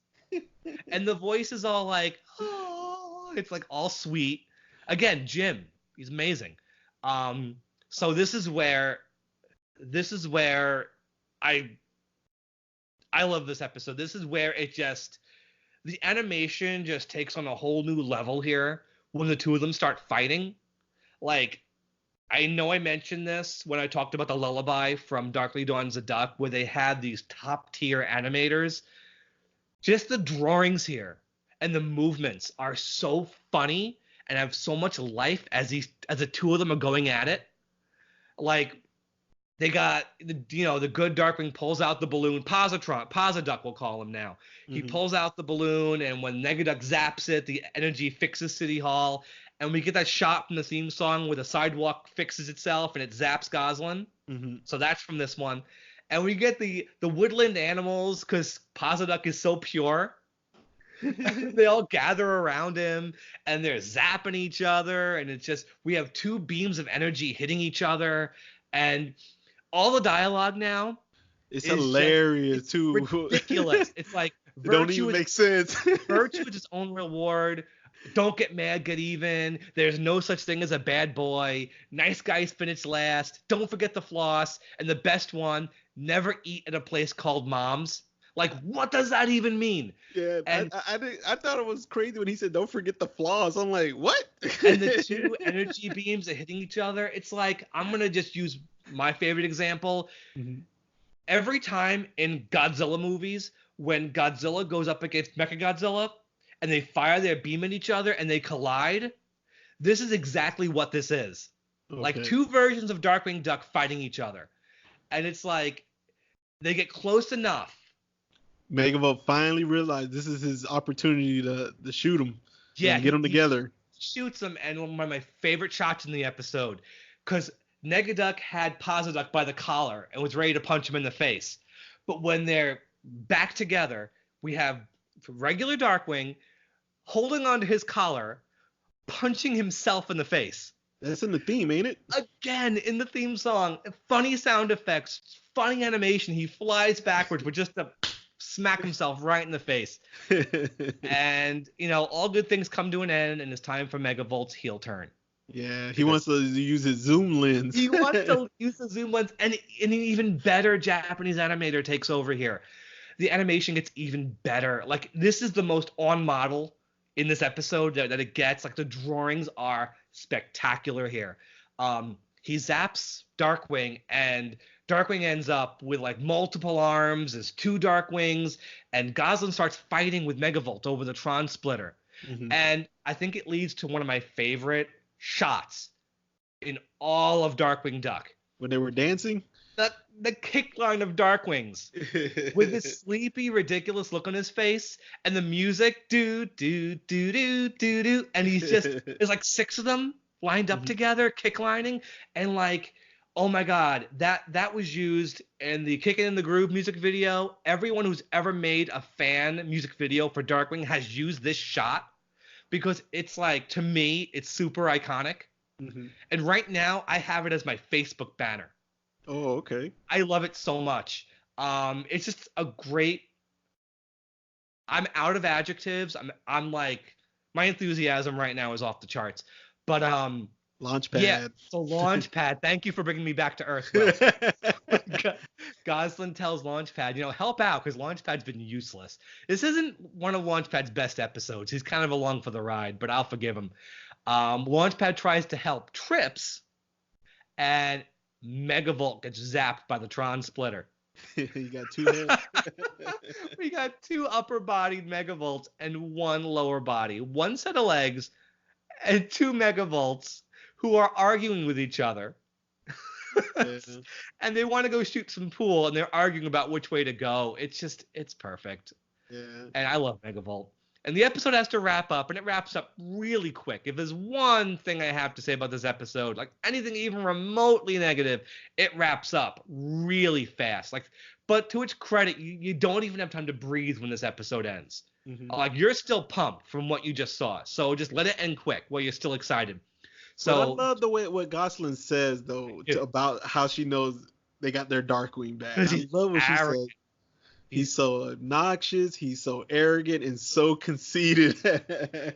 and the voice is all like, oh, it's like all sweet. Again, Jim, he's amazing. So this is where I love this episode. This is where the animation just takes on a whole new level here when the two of them start fighting. Like, I know I mentioned this when I talked about the lullaby from Darkly Dawns a Duck, where they had these top tier animators. Just the drawings here and the movements are so funny and have so much life as the two of them are going at it. Like, they got the good Darkwing pulls out the balloon. Posiduck we'll call him now. He pulls out the balloon, and when Negaduck zaps it, the energy fixes City Hall, and we get that shot from the theme song where the sidewalk fixes itself and it zaps Goslin. So that's from this one, and we get the woodland animals because Posiduck is so pure. They all gather around him and they're zapping each other, and it's just we have two beams of energy hitting each other, and all the dialogue now it's hilarious too. Ridiculous. It's like it don't even make sense. Virtue is its own reward. Don't get mad, get even. There's no such thing as a bad boy. Nice guys finish last. Don't forget the floss. And the best one, never eat at a place called Mom's. Like, what does that even mean? Yeah, and I thought it was crazy when he said, don't forget the flaws. I'm like, what? And the two energy beams are hitting each other. It's like, I'm going to just use my favorite example. Every time in Godzilla movies, when Godzilla goes up against Mechagodzilla and they fire their beam at each other and they collide, this is exactly what this is. Okay. Like two versions of Darkwing Duck fighting each other. And it's like, they get close enough. Megavolt finally realized this is his opportunity to shoot him. Yeah. And get them together. Shoots him, and one of my favorite shots in the episode, because Negaduck had Posiduck by the collar and was ready to punch him in the face. But when they're back together, we have regular Darkwing holding onto his collar, punching himself in the face. That's in the theme, ain't it? Again, in the theme song. Funny sound effects, funny animation. He flies backwards with just to smack himself right in the face. And, all good things come to an end, and it's time for Megavolt's heel turn. Yeah, he wants to use his zoom lens. He wants to use the zoom lens, and an even better Japanese animator takes over here. The animation gets even better. Like, this is the most on model in this episode that it gets. Like, the drawings are spectacular here. He zaps Darkwing, and Darkwing ends up with like multiple arms, as two Darkwings, and Goslin starts fighting with Megavolt over the tronsplitter. And I think it leads to one of my favorite shots in all of Darkwing Duck. When they were dancing? The kick line of Darkwings with this sleepy, ridiculous look on his face, and the music, do, do, do, do, do, do, and there's like six of them lined up together, kick lining, and like, oh my God, that was used in the Kickin' in the Groove music video. Everyone who's ever made a fan music video for Darkwing has used this shot because it's like, to me, it's super iconic. And right now, I have it as my Facebook banner. Oh, okay. I love it so much. It's just a great. I'm out of adjectives. I'm like, my enthusiasm right now is off the charts. But Launchpad. Yeah, so Launchpad. Thank you for bringing me back to earth, Will. Goslin tells Launchpad, help out because Launchpad's been useless. This isn't one of Launchpad's best episodes. He's kind of along for the ride, but I'll forgive him. Launchpad tries to help Trips, and Megavolt gets zapped by the tronsplitter. You got two hands. We got two upper-bodied Megavolts and one lower body. One set of legs and two Megavolts who are arguing with each other. Yeah. And they want to go shoot some pool, and they're arguing about which way to go. It's perfect. Yeah. And I love Megavolt. And the episode has to wrap up, and it wraps up really quick. If there's one thing I have to say about this episode, like anything even remotely negative, it wraps up really fast. But to its credit, you don't even have time to breathe when this episode ends. Mm-hmm. Like, you're still pumped from what you just saw. So just let it end quick while you're still excited. So but I love the way what Gosling says though about how she knows they got their Darkwing back. I love what she says. He's so obnoxious, he's so arrogant, and so conceited.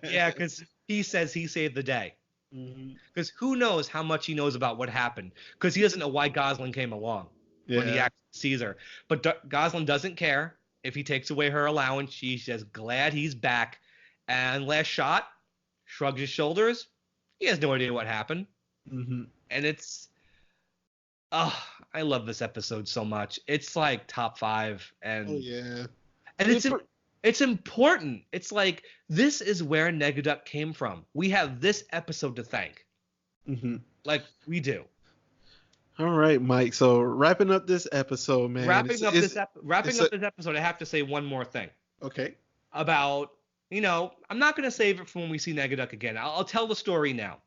Yeah, because he says he saved the day. Because who knows how much he knows about what happened. Because he doesn't know why Gosling came along when he actually sees her. But Gosling doesn't care if he takes away her allowance. She's just glad he's back. And last shot, shrugs his shoulders. He has no idea what happened. And it's... Oh, I love this episode so much. It's like top 5, and and it's important. It's like, this is where Negaduck came from. We have this episode to thank. Like, we do. All right, Mike. So wrapping up this episode, man. Wrapping up this episode, I have to say one more thing. Okay. About, I'm not going to save it for when we see Negaduck again. I'll tell the story now.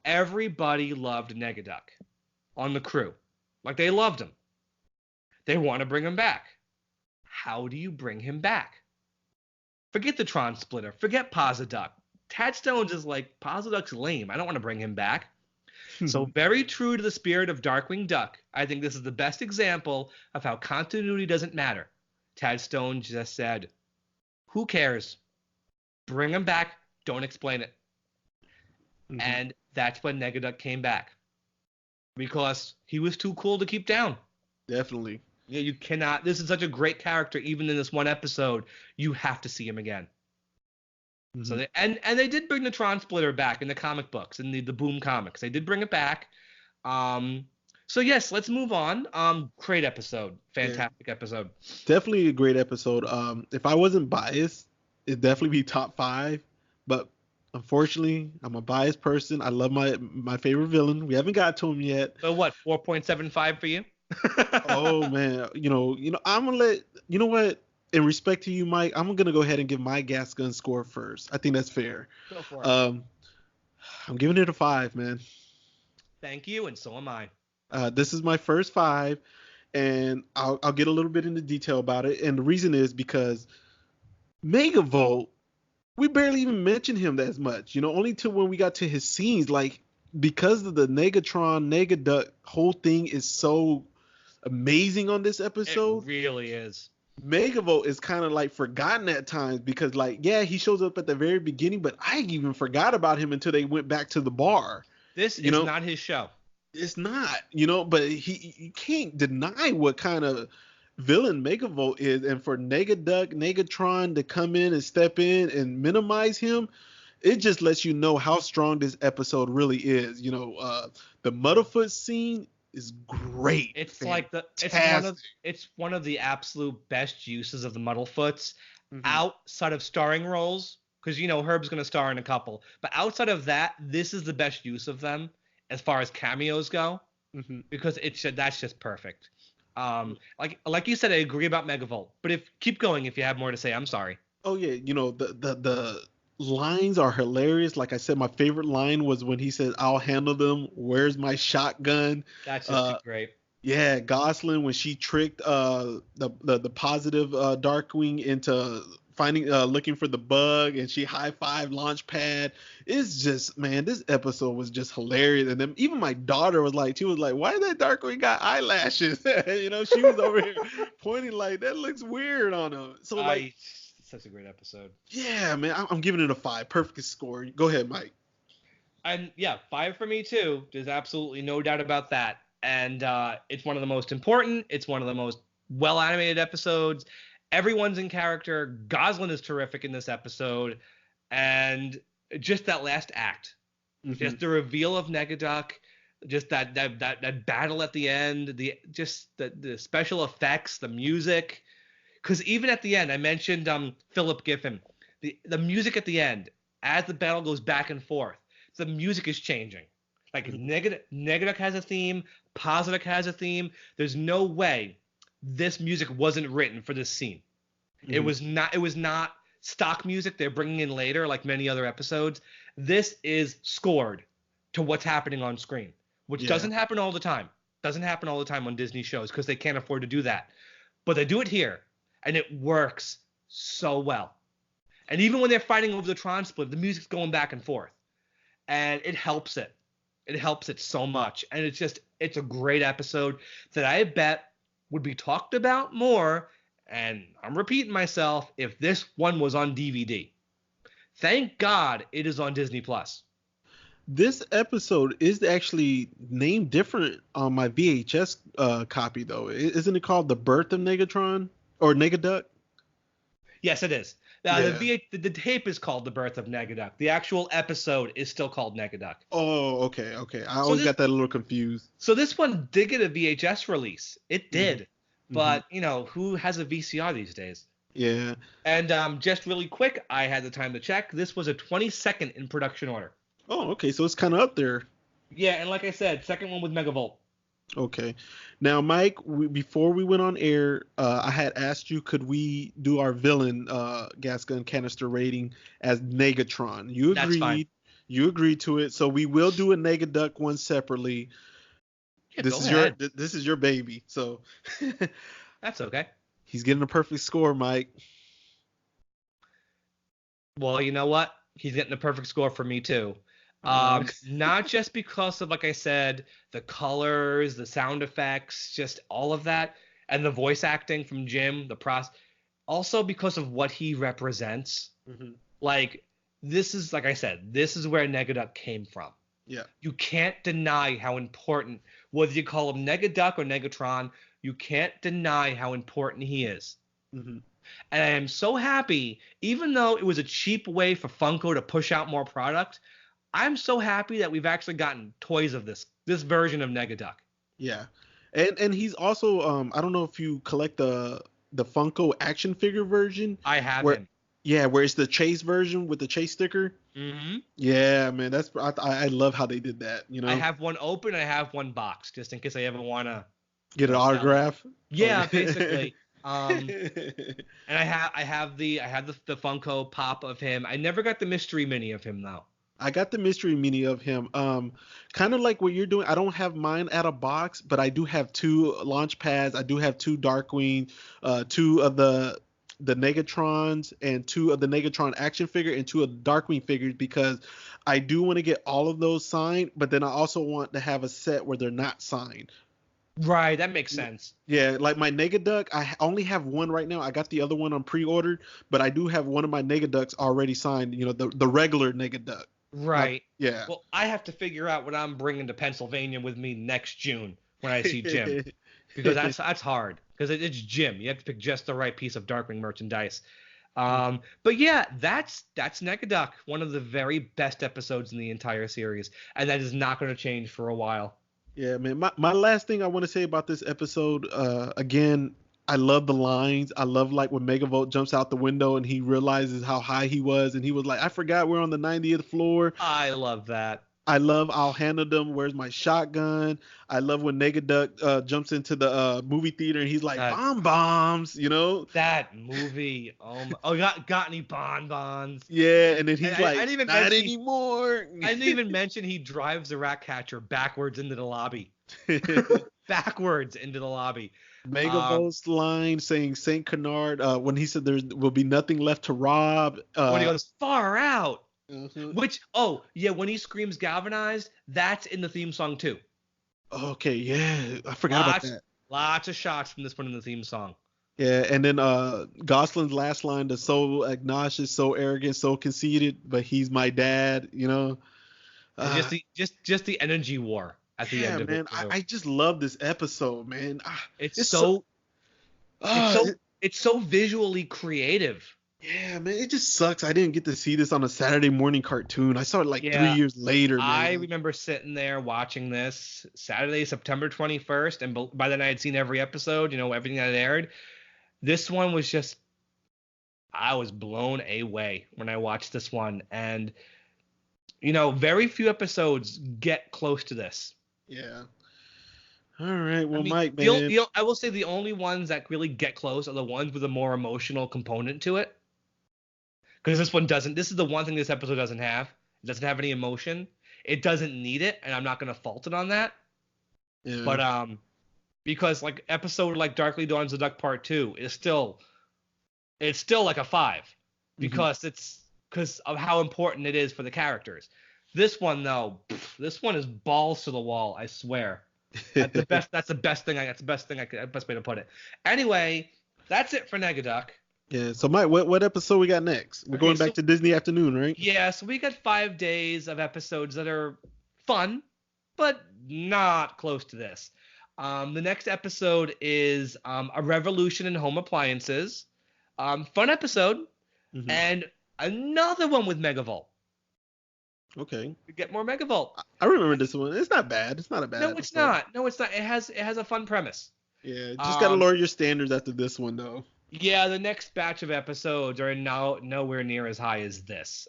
Everybody loved Negaduck on the crew. Like, they loved him. They want to bring him back. How do you bring him back? Forget the tronsplitter. Forget Posiduck. Tad Stones is like, Posiduck's lame. I don't want to bring him back. So very true to the spirit of Darkwing Duck, I think this is the best example of how continuity doesn't matter. Tad Stone just said, who cares? Bring him back. Don't explain it. And that's when Negaduck came back. Because he was too cool to keep down. Definitely. Yeah, you cannot. This is such a great character. Even in this one episode, you have to see him again. So they did bring the tronsplitter back in the comic books, in the Boom comics. They did bring it back. So yes, let's move on. Great episode. Fantastic episode. Definitely a great episode. If I wasn't biased, it'd definitely be top 5. But unfortunately, I'm a biased person. I love my favorite villain. We haven't got to him yet. So what? 4.75 for you? Oh man, I'm gonna let what. In respect to you, Mike, I'm gonna go ahead and give my gas gun score first. I think that's fair. Go for it. I'm giving it a 5, man. Thank you, and so am I. This is my first 5, and I'll get a little bit into detail about it. And the reason is because Megavolt, we barely even mentioned him as much. Only till when we got to his scenes. Like, because of the Negatron, Negaduck whole thing is so amazing on this episode. It really is. Megavolt is kind of like forgotten at times because, like, he shows up at the very beginning, but I even forgot about him until they went back to the bar. This is not his show. It's not, but you can't deny what kind of villain Megavolt is, and for Negaduck, Negatron to come in and step in and minimize him, it just lets you know how strong this episode really is. The Muddlefoot scene is great. It's one of the absolute best uses of the Muddlefoots outside of starring roles, because Herb's going to star in a couple, but outside of that, this is the best use of them as far as cameos go, because that's just perfect. Like you said, I agree about Megavolt, but keep going if you have more to say. I'm sorry. Oh yeah, the lines are hilarious. Like I said, my favorite line was when he said, "I'll handle them. Where's my shotgun?" That's just great. Yeah, Gosling, when she tricked the positive Darkwing into looking for the bug, and she high-fived Launchpad. It's just, man, this episode was just hilarious. And then even my daughter was like, why that Darkwing got eyelashes? She was over here pointing like, that looks weird on him. So such a great episode. Yeah, man, I'm giving it a 5. Perfect score. Go ahead, Mike. And yeah, 5 for me too. There's absolutely no doubt about that. And it's one of the most important. It's one of the most well-animated episodes. Everyone's in character. Gosling is terrific in this episode. And just that last act. Just the reveal of Negaduck. Just that battle at the end. The special effects. The music. Because even at the end, I mentioned Philip Giffen. The music at the end, as the battle goes back and forth, the music is changing. Like Negaduck has a theme, Posiduck has a theme. There's no way this music wasn't written for this scene. It was not. It was not stock music they're bringing in later, like many other episodes. This is scored to what's happening on screen, which doesn't happen all the time. Doesn't happen all the time on Disney shows because they can't afford to do that. But they do it here, and it works so well. And even when they're fighting over the tronsplitter, the music's going back and forth, and it helps it. It helps it so much, and it's a great episode that I bet would be talked about more. And I'm repeating myself, if this one was on DVD. Thank God it is on Disney Plus. This episode is actually named different on my VHS copy, though. Isn't it called The Birth of Negatron or Negaduck? Yes, it is. The tape is called The Birth of Negaduck. The actual episode is still called Negaduck. Oh, okay. I always got that a little confused. So this one did get a VHS release. It did. But, who has a VCR these days? Yeah. And just really quick, I had the time to check. This was a 22nd in production order. Oh, okay. So it's kind of up there. Yeah, and like I said, second one with Megavolt. Okay. Now, Mike, before we went on air, I had asked you, could we do our villain gas gun canister rating as Negatron? You agreed. That's fine. You agreed to it. So we will do a Negaduck one separately. Yeah, this is your baby. So that's okay. He's getting a perfect score, Mike. Well, you know what? He's getting a perfect score for me too. Not just because of, like I said, the colors, the sound effects, just all of that, and the voice acting from Jim, also because of what he represents. Like, this is, like I said, this is where Negaduck came from. Yeah. You can't deny how important, whether you call him Negaduck or Negatron, you can't deny how important he is. And I am so happy, even though it was a cheap way for Funko to push out more product, I'm so happy that we've actually gotten toys of this version of Negaduck. Yeah. And he's also, I don't know if you collect the Funko action figure version. I have him. Yeah, where it's the Chase version with the Chase sticker. Yeah, man, I love how they did that. I have one open, I have one boxed, just in case I ever want to get an autograph. Yeah, basically. And I have the Funko Pop of him. I never got the mystery mini of him though. I got the mystery mini of him. Kind of like what you're doing. I don't have mine at a box, but I do have 2 launch pads. I do have 2 Darkwing, 2 of the Negatrons, and 2 of the Negatron action figure, and 2 of the Darkwing figures, because I do want to get all of those signed, but then I also want to have a set where they're not signed. Right, that makes sense. Yeah, like my Negaduck, I only have one right now. I got the other one on pre-ordered, but I do have one of my Negaducks already signed, the regular Negaduck. Right. Yeah. Well, I have to figure out what I'm bringing to Pennsylvania with me next June when I see Jim, because that's hard, because it's Jim. You have to pick just the right piece of Darkwing merchandise. But yeah, that's Negaduck, one of the very best episodes in the entire series, and that is not going to change for a while. Yeah, man. My last thing I want to say about this episode, again, I love the lines. I love like when Megavolt jumps out the window and he realizes how high he was, and he was like, I forgot we're on the 90th floor. I love that. I love I'll handle them. Where's my shotgun? I love when Negaduck jumps into the movie theater and he's like, bombs, That movie. Got any bonbons? Yeah, and then he's not anymore. I didn't even mention he drives the rat catcher backwards into the lobby. Backwards into the lobby. Megavolt's line saying Saint Canard, when he said there will be nothing left to rob. When he goes far out. Which, when he screams galvanized, that's in the theme song too. Okay, yeah. I forgot about that. Lots of shots from this one in the theme song. Yeah, and then Gosling's last line, the so obnoxious, so arrogant, so conceited, but he's my dad, Just the energy war at the end of it. Man, I just love this episode, man. It's so visually creative. Yeah, man, it just sucks I didn't get to see this on a Saturday morning cartoon. I saw it 3 years later, man. I remember sitting there watching this Saturday, September 21st, and by then I had seen every episode, everything that had aired. This one was just, I was blown away when I watched this one, and very few episodes get close to this. Yeah. All right. Well, I mean, Mike, man. I will say the only ones that really get close are the ones with a more emotional component to it. Because this one doesn't. This is the one thing this episode doesn't have. It doesn't have any emotion. It doesn't need it, and I'm not going to fault it on that. Yeah. But because like episode like Darkly Dawns the Duck Part 2 is still like a 5 because because of how important it is for the characters. This one though, this one is balls to the wall. I swear. That's the best. That's the best thing. That's the best way to put it. Anyway, that's it for Negaduck. Yeah. So, Mike, what episode we got next? We're going back to Disney Afternoon, right? Yeah. So we got 5 days of episodes that are fun, but not close to this. The next episode is a revolution in home appliances. Fun episode, and another one with Megavolt. Okay. We get more Megavolt. I remember this one. It's not bad. It's not a bad episode. It's not. No, it's not. It has a fun premise. Yeah, just gotta lower your standards after this one, though. Yeah, the next batch of episodes are nowhere near as high as this.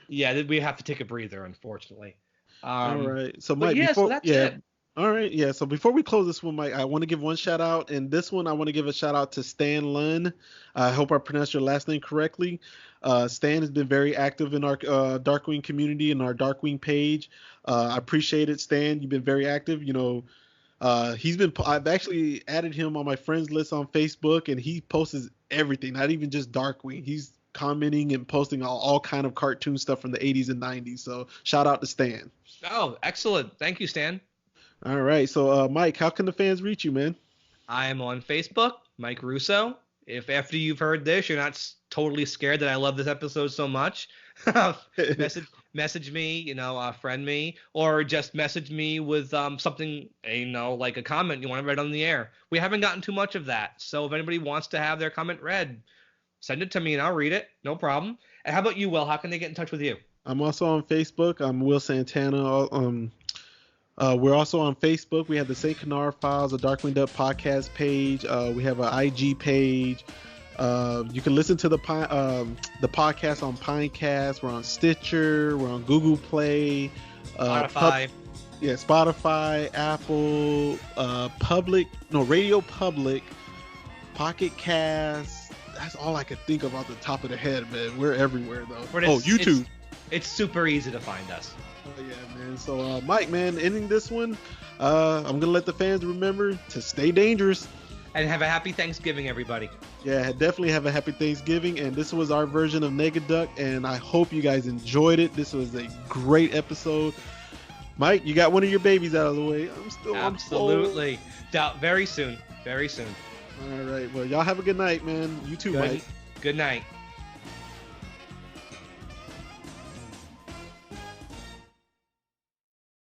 Yeah, we have to take a breather, unfortunately. All right. So, Mike, so that's it. All right, yeah. So before we close this one, Mike, I want to give one shout out, and this one I want to give a shout out to Stan Lund. I hope I pronounced your last name correctly. Stan has been very active in our Darkwing community and our Darkwing page. I appreciate it, Stan. You've been very active. I've actually added him on my friends list on Facebook, and he posts everything, not even just Darkwing. He's commenting and posting all kind of cartoon stuff from the 80s and 90s. So shout out to Stan. Oh, excellent. Thank you, Stan. All right. So, Mike, how can the fans reach you, man? I am on Facebook, Mike Russo. If after you've heard this, you're not totally scared that I love this episode so much, message me, friend me, or just message me with something, like a comment you want to read on the air. We haven't gotten too much of that. So if anybody wants to have their comment read, send it to me and I'll read it. No problem. And how about you, Will? How can they get in touch with you? I'm also on Facebook. I'm Will Santana. We're also on Facebook. We have the St. Canard Files, a Darkwing Duck podcast page. We have an IG page. You can listen to the podcast on Pinecast. We're on Stitcher. We're on Google Play. Spotify. Spotify, Apple, Radio Public, Pocket Cast. That's all I could think of off the top of the head, man. We're everywhere, though. YouTube. It's super easy to find us. Oh, yeah, man. So, Mike, man, ending this one, I'm going to let the fans remember to stay dangerous. And have a happy Thanksgiving, everybody. Yeah, definitely have a happy Thanksgiving. And this was our version of Negaduck, and I hope you guys enjoyed it. This was a great episode. Mike, you got one of your babies out of the way. Absolutely. Very soon. Very soon. All right. Well, y'all have a good night, man. You too, Mike. Good night.